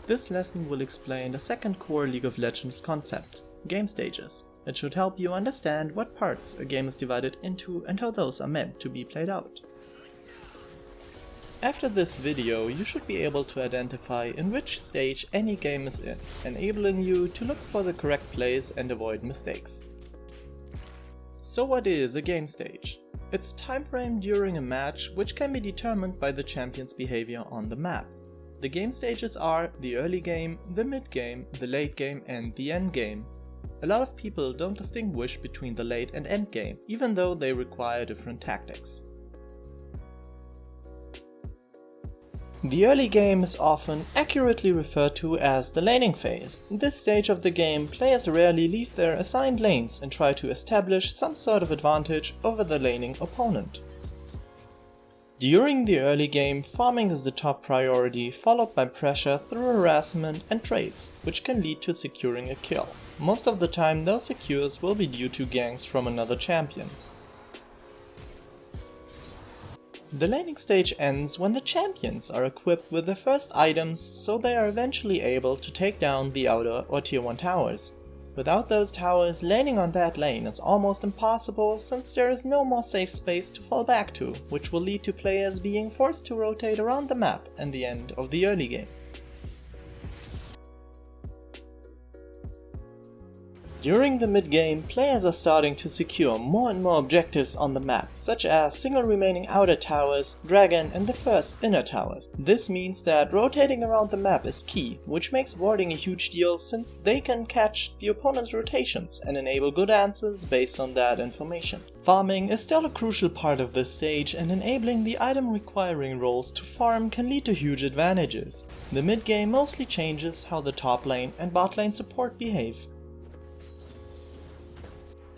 This lesson will explain the second core League of Legends concept, game stages. It should help you understand what parts a game is divided into and how those are meant to be played out. After this video, you should be able to identify in which stage any game is in, enabling you to look for the correct plays and avoid mistakes. So what is a game stage? It's a time frame during a match which can be determined by the champion's behavior on the map. The game stages are the early game, the mid game, the late game and the end game. A lot of people don't distinguish between the late and end game, even though they require different tactics. The early game is often accurately referred to as the laning phase. In this stage of the game, players rarely leave their assigned lanes and try to establish some sort of advantage over the laning opponent. During the early game, farming is the top priority, followed by pressure through harassment and trades, which can lead to securing a kill. Most of the time those secures will be due to ganks from another champion. The laning stage ends when the champions are equipped with their first items, so they are eventually able to take down the outer or tier 1 towers. Without those towers, laning on that lane is almost impossible since there is no more safe space to fall back to, which will lead to players being forced to rotate around the map at the end of the early game. During the mid-game, players are starting to secure more and more objectives on the map, such as single remaining outer towers, dragon and the first inner towers. This means that rotating around the map is key, which makes warding a huge deal since they can catch the opponent's rotations and enable good answers based on that information. Farming is still a crucial part of this stage, and enabling the item requiring roles to farm can lead to huge advantages. The mid-game mostly changes how the top lane and bot lane support behave.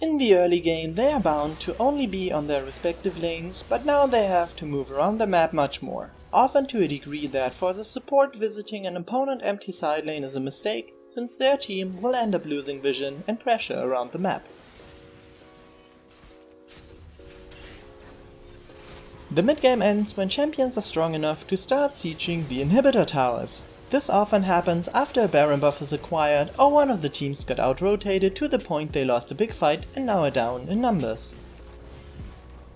In the early game they are bound to only be on their respective lanes, but now they have to move around the map much more, often to a degree that for the support visiting an opponent empty side lane is a mistake, since their team will end up losing vision and pressure around the map. The mid-game ends when champions are strong enough to start sieging the inhibitor towers. This often happens after a Baron buff is acquired or one of the teams got out-rotated to the point they lost a big fight and now are down in numbers.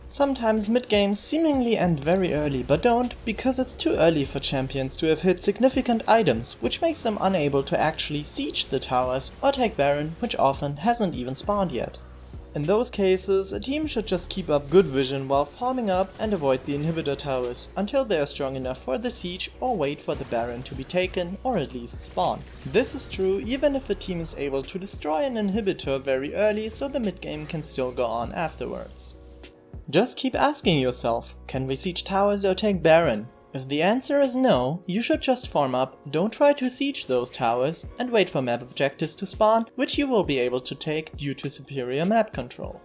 Sometimes mid-games seemingly end very early, but don't, because it's too early for champions to have hit significant items, which makes them unable to actually siege the towers or take Baron, which often hasn't even spawned yet. In those cases, a team should just keep up good vision while farming up and avoid the inhibitor towers until they are strong enough for the siege, or wait for the Baron to be taken or at least spawn. This is true even if the team is able to destroy an inhibitor very early, so the mid-game can still go on afterwards. Just keep asking yourself, can we siege towers or take Baron? If the answer is no, you should just farm up, don't try to siege those towers, and wait for map objectives to spawn, which you will be able to take due to superior map control.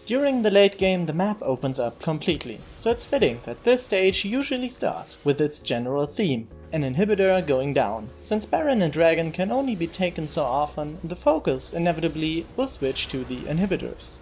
During the late game the map opens up completely, so it's fitting that this stage usually starts with its general theme, an inhibitor going down. Since Baron and Dragon can only be taken so often, the focus inevitably will switch to the inhibitors.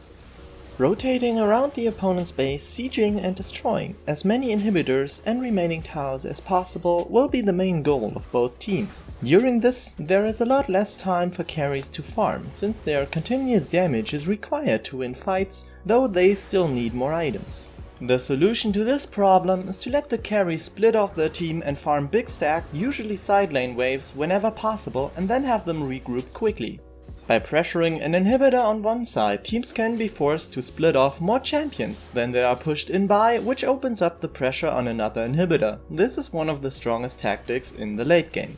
Rotating around the opponent's base, sieging and destroying as many inhibitors and remaining towers as possible will be the main goal of both teams. During this, there is a lot less time for carries to farm, since their continuous damage is required to win fights, though they still need more items. The solution to this problem is to let the carry split off their team and farm big stack, usually side lane waves whenever possible, and then have them regroup quickly. By pressuring an inhibitor on one side, teams can be forced to split off more champions than they are pushed in by, which opens up the pressure on another inhibitor. This is one of the strongest tactics in the late game.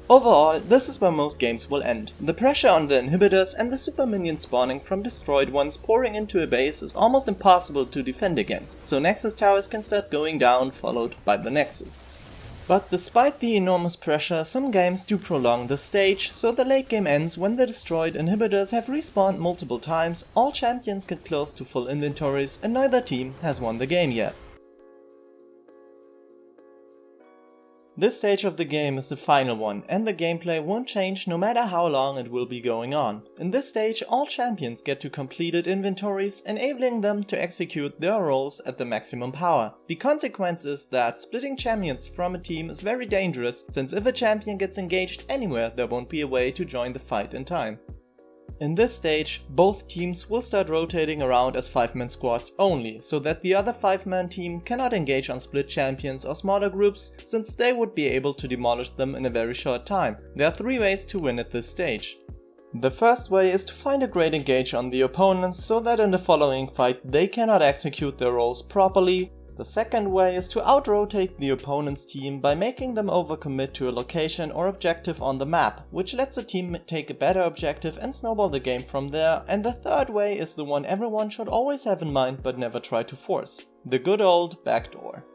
Overall, this is where most games will end. The pressure on the inhibitors and the super minions spawning from destroyed ones pouring into a base is almost impossible to defend against, so Nexus towers can start going down, followed by the Nexus. But despite the enormous pressure, some games do prolong the stage, so the late game ends when the destroyed inhibitors have respawned multiple times, all champions get close to full inventories, and neither team has won the game yet. This stage of the game is the final one, and the gameplay won't change no matter how long it will be going on. In this stage, all champions get to completed inventories, enabling them to execute their roles at the maximum power. The consequence is that splitting champions from a team is very dangerous, since if a champion gets engaged anywhere, there won't be a way to join the fight in time. In this stage, both teams will start rotating around as 5-man squads only, so that the other 5-man team cannot engage on split champions or smaller groups, since they would be able to demolish them in a very short time. There are 3 ways to win at this stage. The first way is to find a great engage on the opponents, so that in the following fight they cannot execute their roles properly. The second way is to out-rotate the opponent's team by making them overcommit to a location or objective on the map, which lets the team take a better objective and snowball the game from there. And the third way is the one everyone should always have in mind but never try to force: the good old backdoor.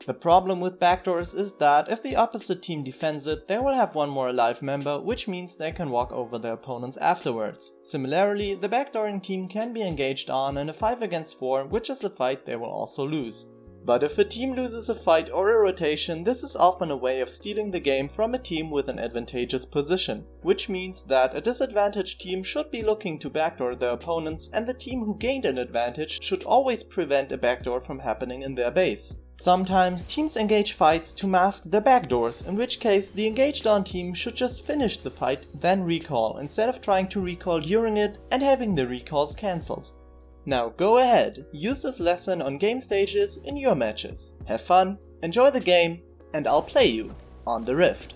The problem with backdoors is that if the opposite team defends it, they will have one more alive member, which means they can walk over their opponents afterwards. Similarly, the backdooring team can be engaged on in a 5 against 4, which is a fight they will also lose. But if a team loses a fight or a rotation, this is often a way of stealing the game from a team with an advantageous position, which means that a disadvantaged team should be looking to backdoor their opponents, and the team who gained an advantage should always prevent a backdoor from happening in their base. Sometimes teams engage fights to mask their backdoors, in which case the engaged on team should just finish the fight, then recall, instead of trying to recall during it and having the recalls cancelled. Now go ahead, use this lesson on game stages in your matches. Have fun, enjoy the game, and I'll play you on the Rift.